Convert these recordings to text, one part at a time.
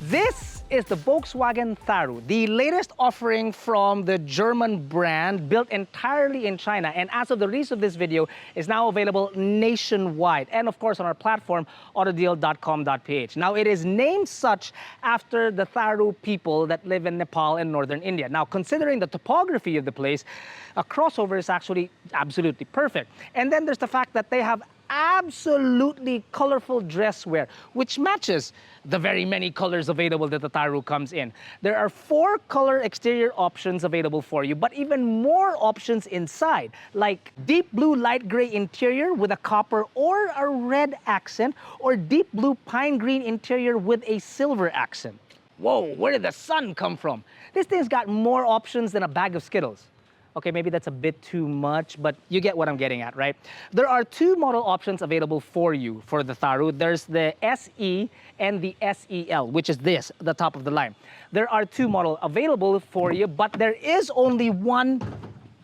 This is the Volkswagen Tharu, the latest offering from the German brand, built entirely in China, and as of the release of this video, is now available nationwide, and of course on our platform, AutoDeal.com.ph. Now, it is named such after the Tharu people that live in Nepal and northern India. Now, considering the topography of the place, a crossover is actually absolutely perfect. And then there's the fact that they have absolutely colorful dress wear, which matches the very many colors available that the Tharu comes in. There are 4 color exterior options available for you, but even more options inside, like deep blue light gray interior with a copper or a red accent, or deep blue pine green interior with a silver accent. Whoa, where did the sun come from? This thing's got more options than a bag of Skittles. Okay, maybe that's a bit too much, but you get what I'm getting at, right? There are 2 model options available for you for the Tharu. There's the SE and the SEL, which is this, the top of the line. There are 2 models available for you, but there is only one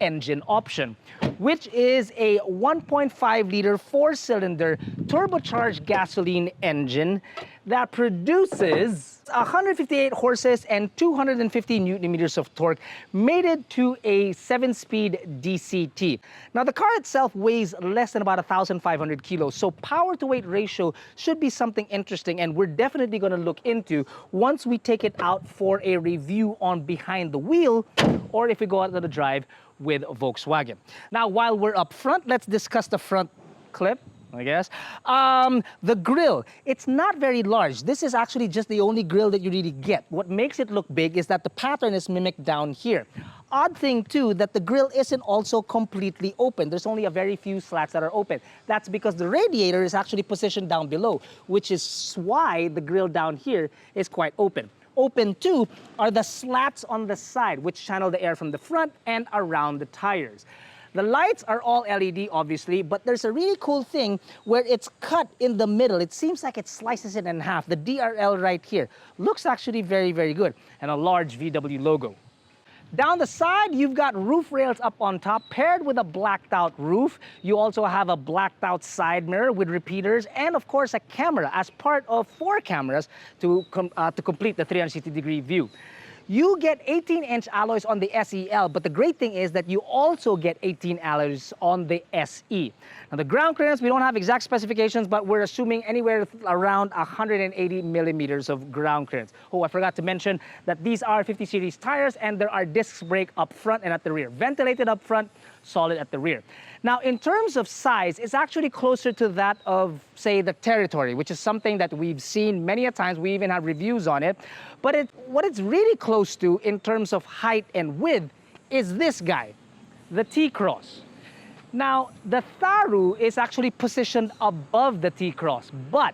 engine option, which is a 1.5-liter 4-cylinder turbocharged gasoline engine that produces 158 horses and 250 Nm of torque, mated to a 7-speed DCT. Now, the car itself weighs less than about 1,500 kilos, so power-to-weight ratio should be something interesting, and we're definitely going to look into once we take it out for a review on behind the wheel, or if we go out on the drive with Volkswagen. Now, while we're up front, let's discuss the front clip, I guess. The grille, it's not very large. This is actually just the only grille that you really get. What makes it look big is that the pattern is mimicked down here. Odd thing too, that the grille isn't also completely open. There's only a very few slats that are open. That's because the radiator is actually positioned down below, which is why the grille down here is quite open. Open too are the slats on the side, which channel the air from the front and around the tires. The lights are all LED, obviously, but there's a really cool thing where it's cut in the middle. It seems like it slices it in half. The DRL right here looks actually very, very good, and a large VW logo. Down the side, you've got roof rails up on top, paired with a blacked out roof. You also have a blacked out side mirror with repeaters, and of course a camera as part of 4 cameras to complete the 360-degree view. You get 18-inch alloys on the SEL, but the great thing is that you also get 18 alloys on the SE. Now, the ground clearance, we don't have exact specifications, but we're assuming anywhere around 180 millimeters of ground clearance. Oh, I forgot to mention that these are 50 series tires, and there are disc brake up front and at the rear. Ventilated up front, solid at the rear. Now, in terms of size, it's actually closer to that of, say, the Territory, which is something that we've seen many a times. We even have reviews on it. But what it's really close to in terms of height and width is this guy, the T-Cross. Now, the Tharu is actually positioned above the T-Cross, but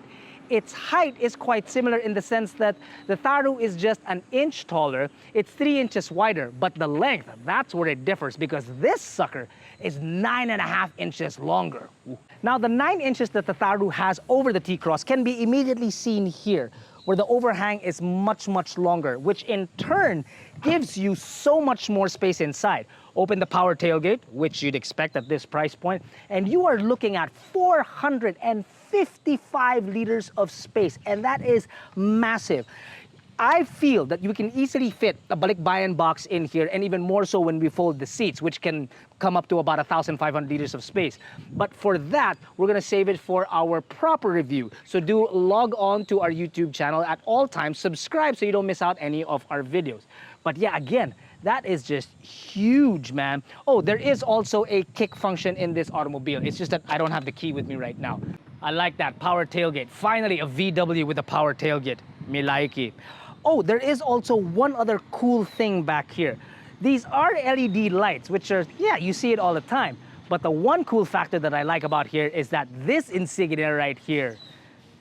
its height is quite similar in the sense that the Tharu is just an inch taller, it's 3 inches wider, but the length, that's where it differs, because this sucker is 9.5 inches longer. Now, the 9 inches that the Tharu has over the T-Cross can be immediately seen here, where the overhang is much, much longer, which in turn gives you so much more space inside. Open the power tailgate, which you'd expect at this price point, and you are looking at 455 liters of space, and that is massive. I feel that you can easily fit a balikbayan box in here, and even more so when we fold the seats, which can come up to about 1,500 liters of space. But for that, we're gonna save it for our proper review. So do log on to our YouTube channel at all times, subscribe so you don't miss out any of our videos. But yeah, again, that is just huge, man. Oh, there is also a kick function in this automobile. It's just that I don't have the key with me right now. I like that power tailgate. Finally, a VW with a power tailgate. Milaiki. Oh, there is also one other cool thing back here. These are LED lights, which are, yeah, you see it all the time. But the one cool factor that I like about here is that this insignia right here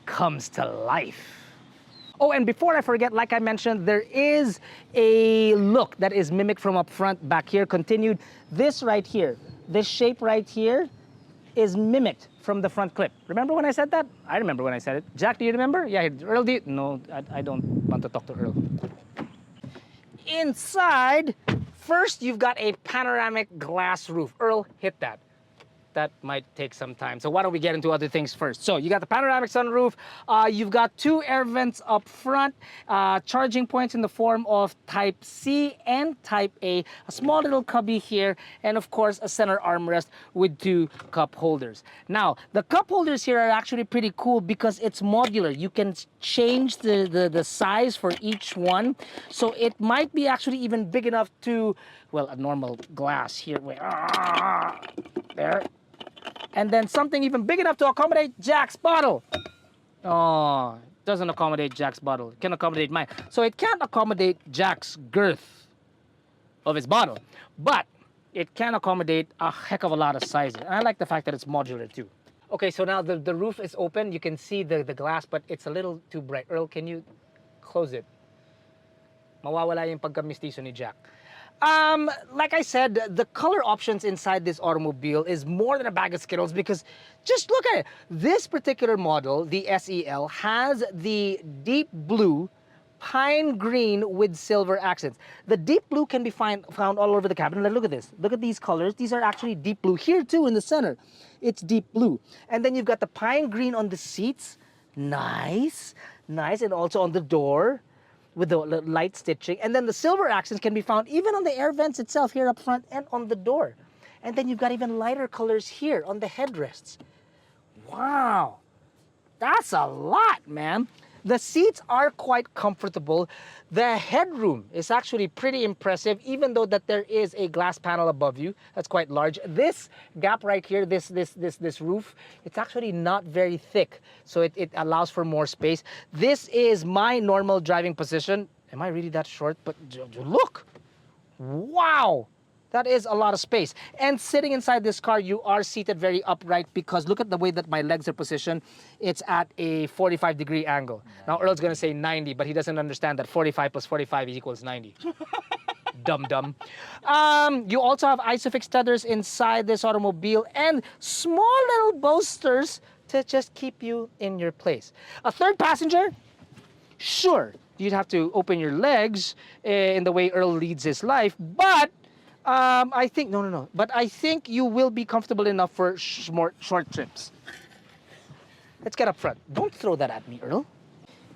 comes to life. Oh, and before I forget, like I mentioned, there is a look that is mimicked from up front back here, continued. This right here, this shape right here is mimicked from the front clip. Remember when I said that? I remember when I said it. Jack, do you remember? Yeah, Earl, do you? No, I don't want to talk to Earl. Inside, first you've got a panoramic glass roof. Earl, hit that. that might take some time. So why don't we get into other things first? So you got the panoramic sunroof. You've got 2 air vents up front, charging points in the form of Type C and Type A, a small little cubby here, and of course a center armrest with 2 cup holders. Now, the cup holders here are actually pretty cool because it's modular. You can change the size for each one. So it might be actually even big enough to, well, a normal glass here. There. And then something even big enough to accommodate Jack's bottle. Oh, it doesn't accommodate Jack's bottle. It can accommodate mine. So it can't accommodate Jack's girth of his bottle. But it can accommodate a heck of a lot of sizes. And I like the fact that it's modular too. Okay, so now the roof is open. You can see the glass, but it's a little too bright. Earl, can you close it? Mawawala yung pagka-mistiso ni Jack. Like I said, the color options inside this automobile is more than a bag of Skittles because just look at it. This particular model, the SEL, has the deep blue pine green with silver accents. The deep blue can be found all over the cabin. Look at this. Look at these colors. These are actually deep blue. Here too in the center, it's deep blue. And then you've got the pine green on the seats. Nice. Nice. And also on the door, with the light stitching. And then the silver accents can be found even on the air vents itself here up front and on the door. And then you've got even lighter colors here on the headrests. Wow, that's a lot, man. The seats are quite comfortable. The headroom is actually pretty impressive, even though that there is a glass panel above you. That's quite large. This gap right here, this roof, it's actually not very thick, so it allows for more space. This is my normal driving position. Am I really that short? But look, wow. That is a lot of space. And sitting inside this car, you are seated very upright because look at the way that my legs are positioned. It's at a 45-degree angle. Now, Earl's gonna say 90, but he doesn't understand that 45 plus 45 equals 90. Dum-dum. You also have Isofix tethers inside this automobile and small little bolsters to just keep you in your place. A third passenger? Sure, you'd have to open your legs in the way Earl leads his life, but I think, no. But I think you will be comfortable enough for short trips. Let's get up front. Don't throw that at me, Earl.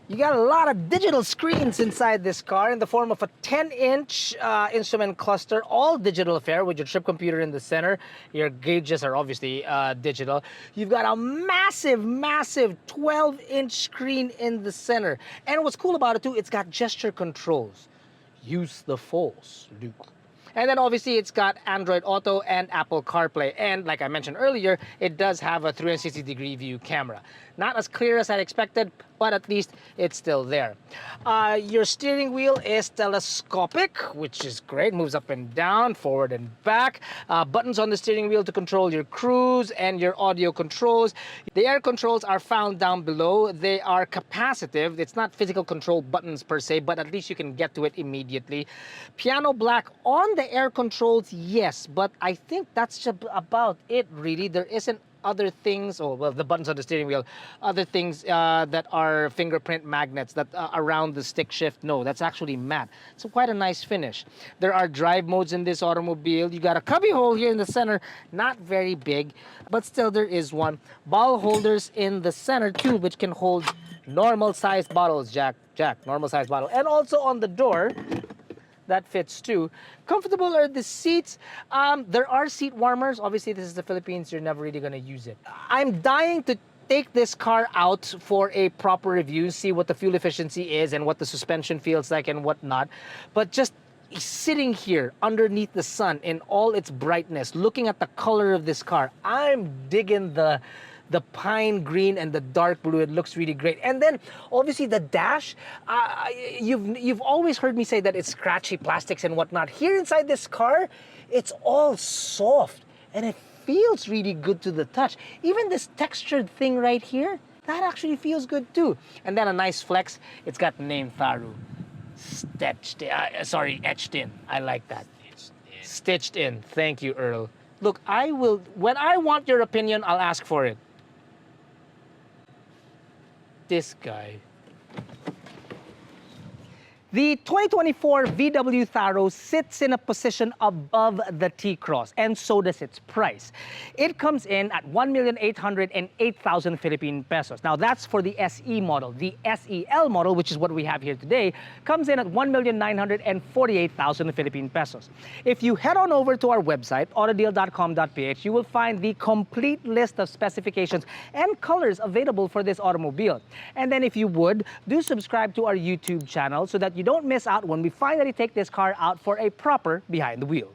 You got a lot of digital screens inside this car in the form of a 10-inch instrument cluster, all digital affair with your trip computer in the center. Your gauges are obviously digital. You've got a massive 12-inch screen in the center. And what's cool about it too, it's got gesture controls. Use the Force, Luke. And then obviously it's got Android Auto and Apple CarPlay. And like I mentioned earlier, it does have a 360-degree view camera. Not as clear as I'd expected, but at least it's still there. Your steering wheel is telescopic, which is great. Moves up and down, forward and back. Buttons on the steering wheel to control your cruise and your audio controls. The air controls are found down below. They are capacitive. It's not physical control buttons per se, but at least you can get to it immediately. Piano black on the air controls, yes, but I think that's just about it, really. There isn't other things, well, the buttons on the steering wheel, other things that are fingerprint magnets that around the stick shift. No, that's actually matte. So quite a nice finish. There are drive modes in this automobile. You got a cubby hole here in the center, not very big, but still there is one. Bottle holders in the center too, which can hold normal sized bottles, Jack, normal sized bottle. And also on the door, that fits too. Comfortable are the seats. There are seat warmers. Obviously, this is the Philippines. You're never really gonna use it. I'm dying to take this car out for a proper review, see what the fuel efficiency is and what the suspension feels like and whatnot. But just sitting here underneath the sun in all its brightness, looking at the color of this car, I'm digging the pine green and the dark blue. It looks really great. And then obviously the dash, you've always heard me say that it's scratchy plastics and whatnot. Here inside this car, it's all soft and it feels really good to the touch. Even this textured thing right here, that actually feels good too. And then a nice flex, it's got the name Tharu etched in. I like that. Stitched in. Thank you, Earl. Look, when I want your opinion, I'll ask for it. This guy. The 2024 VW Tharu sits in a position above the T-Cross, and so does its price. It comes in at 1,808,000 Philippine pesos. Now that's for the SE model. The SEL model, which is what we have here today, comes in at 1,948,000 Philippine pesos. If you head on over to our website, AutoDeal.com.ph, you will find the complete list of specifications and colors available for this automobile. And then if you would, do subscribe to our YouTube channel so that you don't miss out when we finally take this car out for a proper behind the wheel.